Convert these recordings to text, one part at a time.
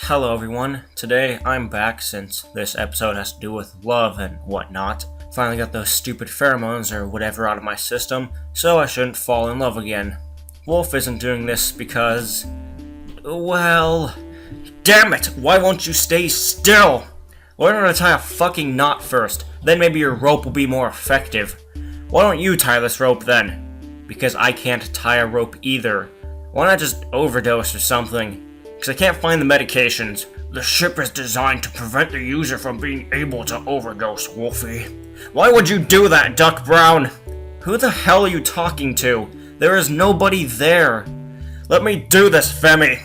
Hello everyone, today I'm back since this episode has to do with love and whatnot. Finally got those stupid pheromones or whatever out of my system, so I shouldn't fall in love again. Wolf isn't doing this because... well... damn it! Why won't you stay still? Learn how to tie a fucking knot first, then maybe your rope will be more effective. Why don't you tie this rope then? Because I can't tie a rope either. Why not just overdose or something? Because I can't find the medications. The ship is designed to prevent the user from being able to overdose, Wolfie. Why would you do that, Duck Brown? Who the hell are you talking to? There is nobody there. Let me do this, Femi.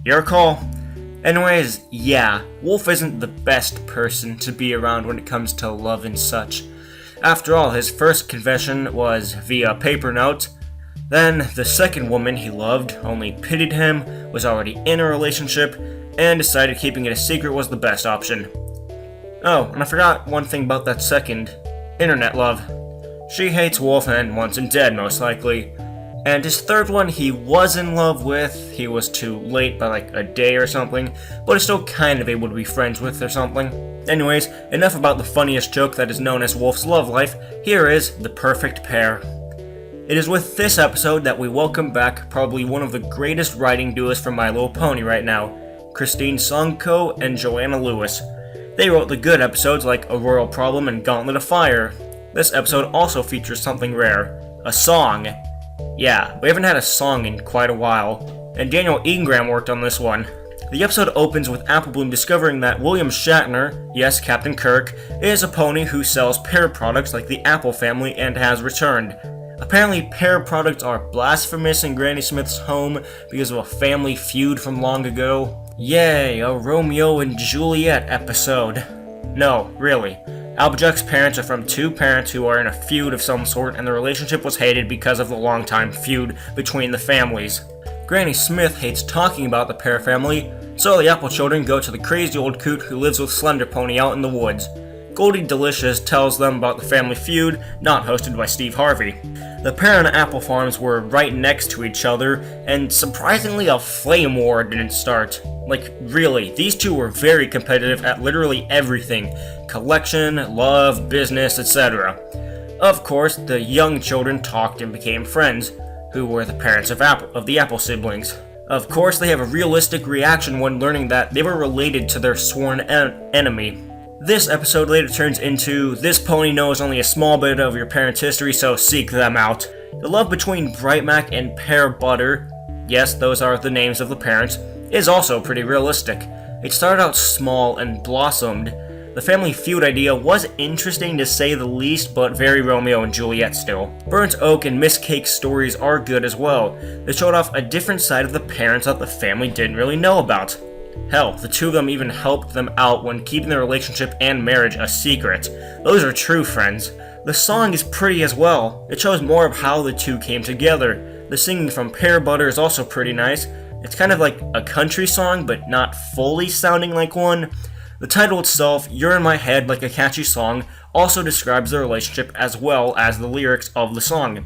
Your call. Anyways, yeah, Wolf isn't the best person to be around when it comes to love and such. After all, his first confession was via paper note. Then, the second woman he loved only pitied him, was already in a relationship, and decided keeping it a secret was the best option. Oh, and I forgot one thing about that second. Internet love. She hates Wolf and wants him dead, most likely. And his third one he was in love with, he was too late by like a day or something, but is still kind of able to be friends with or something. Anyways, enough about the funniest joke that is known as Wolf's love life, here is the perfect pair. It is with this episode that we welcome back probably one of the greatest writing duos from My Little Pony right now, Christine Songko and Joanna Lewis. They wrote the good episodes like A Royal Problem and Gauntlet of Fire. This episode also features something rare, a song. Yeah, we haven't had a song in quite a while, and Daniel Ingram worked on this one. The episode opens with Applebloom discovering that William Shatner, yes, Captain Kirk, is a pony who sells Pear products like the Apple family and has returned. Apparently, Pear products are blasphemous in Granny Smith's home because of a family feud from long ago. Yay, a Romeo and Juliet episode. No, really. Applejack's parents are from two parents who are in a feud of some sort, and the relationship was hated because of the long-time feud between the families. Granny Smith hates talking about the Pear family, so the Apple children go to the crazy old coot who lives with Slender Pony out in the woods. Goldie Delicious tells them about the family feud, not hosted by Steve Harvey. The Pear and Apple farms were right next to each other, and surprisingly a flame war didn't start. Like, really, these two were very competitive at literally everything. Collection, love, business, etc. Of course, the young children talked and became friends, who were the parents of the Apple siblings. Of course, they have a realistic reaction when learning that they were related to their sworn enemy. This episode later turns into, this pony knows only a small bit of your parents' history, so seek them out. The love between Bright Mac and Pear Butter, yes, those are the names of the parents, is also pretty realistic. It started out small and blossomed. The family feud idea was interesting to say the least, but very Romeo and Juliet still. Burnt Oak and Miss Cake's stories are good as well. They showed off a different side of the parents that the family didn't really know about. Hell, the two of them even helped them out when keeping their relationship and marriage a secret. Those are true friends. The song is pretty as well. It shows more of how the two came together. The singing from Pear Butter is also pretty nice. It's kind of like a country song, but not fully sounding like one. The title itself, You're in My Head Like a Catchy Song, also describes their relationship as well as the lyrics of the song.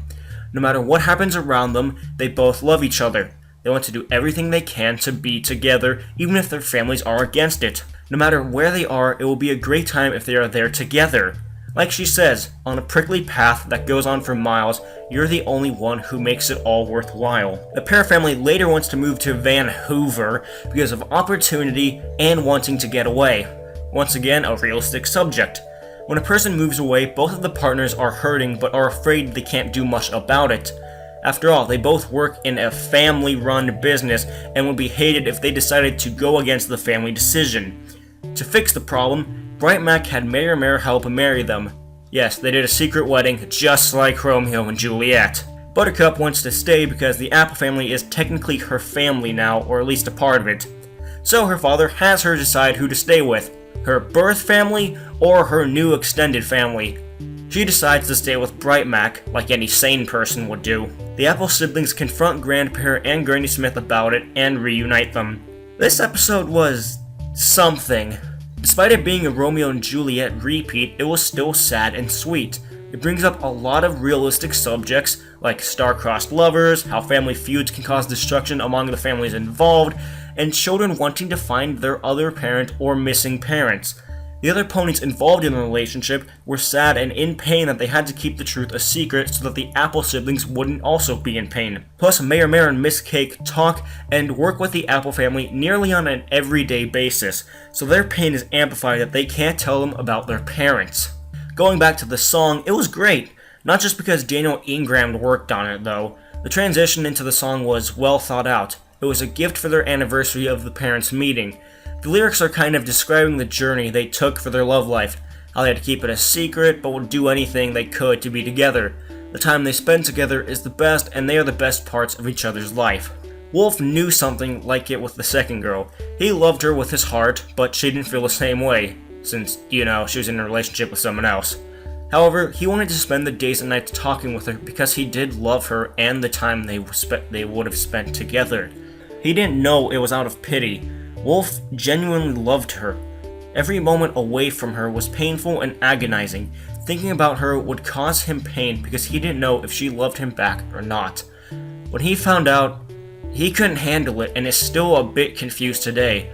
No matter what happens around them, they both love each other. They want to do everything they can to be together, even if their families are against it. No matter where they are, it will be a great time if they are there together. Like she says, on a prickly path that goes on for miles, you're the only one who makes it all worthwhile. The Pear family later wants to move to Vancouver because of opportunity and wanting to get away. Once again, a realistic subject. When a person moves away, both of the partners are hurting but are afraid they can't do much about it. After all, they both work in a family-run business and would be hated if they decided to go against the family decision. To fix the problem, Bright Mac had Mare help marry them. Yes, they did a secret wedding, just like Romeo and Juliet. Buttercup wants to stay because the Apple family is technically her family now, or at least a part of it. So her father has her decide who to stay with, her birth family or her new extended family. She decides to stay with Bright Mac, like any sane person would do. The Apple siblings confront Grandpa and Granny Smith about it and reunite them. This episode was something. Despite it being a Romeo and Juliet repeat, it was still sad and sweet. It brings up a lot of realistic subjects, like star-crossed lovers, how family feuds can cause destruction among the families involved, and children wanting to find their other parent or missing parents. The other ponies involved in the relationship were sad and in pain that they had to keep the truth a secret so that the Apple siblings wouldn't also be in pain. Plus, Mayor and Miss Cake talk and work with the Apple family nearly on an everyday basis, so their pain is amplified that they can't tell them about their parents. Going back to the song, it was great, not just because Daniel Ingram worked on it though. The transition into the song was well thought out. It was a gift for their anniversary of the parents' meeting. The lyrics are kind of describing the journey they took for their love life, how they had to keep it a secret but would do anything they could to be together. The time they spend together is the best and they are the best parts of each other's life. Wolf knew something like it with the second girl. He loved her with his heart, but she didn't feel the same way, since, she was in a relationship with someone else. However, he wanted to spend the days and nights talking with her because he did love her and the time they would have spent together. He didn't know it was out of pity. Wolf genuinely loved her. Every moment away from her was painful and agonizing. Thinking about her would cause him pain because he didn't know if she loved him back or not. When he found out, he couldn't handle it and is still a bit confused today.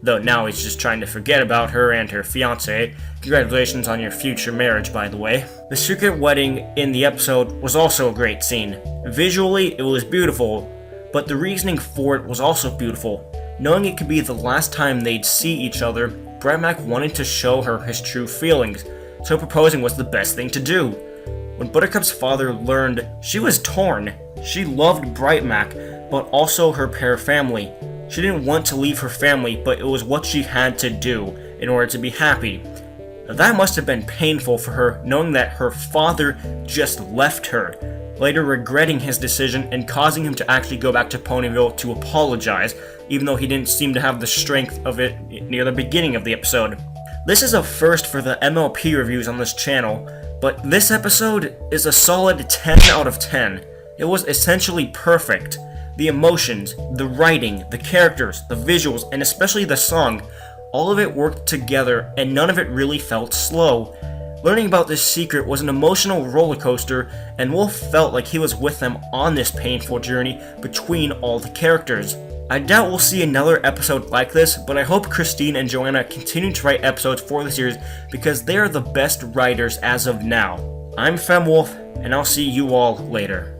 Though now he's just trying to forget about her and her fiancé. Congratulations on your future marriage, by the way. The secret wedding in the episode was also a great scene. Visually, it was beautiful, but the reasoning for it was also beautiful. Knowing it could be the last time they'd see each other, Bright Mac wanted to show her his true feelings, so proposing was the best thing to do. When Buttercup's father learned, she was torn. She loved Bright Mac, but also her Pear family. She didn't want to leave her family, but it was what she had to do in order to be happy. That must have been painful for her, knowing that her father just left her, later regretting his decision and causing him to actually go back to Ponyville to apologize, even though he didn't seem to have the strength of it near the beginning of the episode. This is a first for the MLP reviews on this channel, but this episode is a solid 10 out of 10. It was essentially perfect. The emotions, the writing, the characters, the visuals, and especially the song, all of it worked together and none of it really felt slow. Learning about this secret was an emotional roller coaster, and Wolf felt like he was with them on this painful journey between all the characters. I doubt we'll see another episode like this, but I hope Christine and Joanna continue to write episodes for the series because they are the best writers as of now. I'm FemWolf, and I'll see you all later.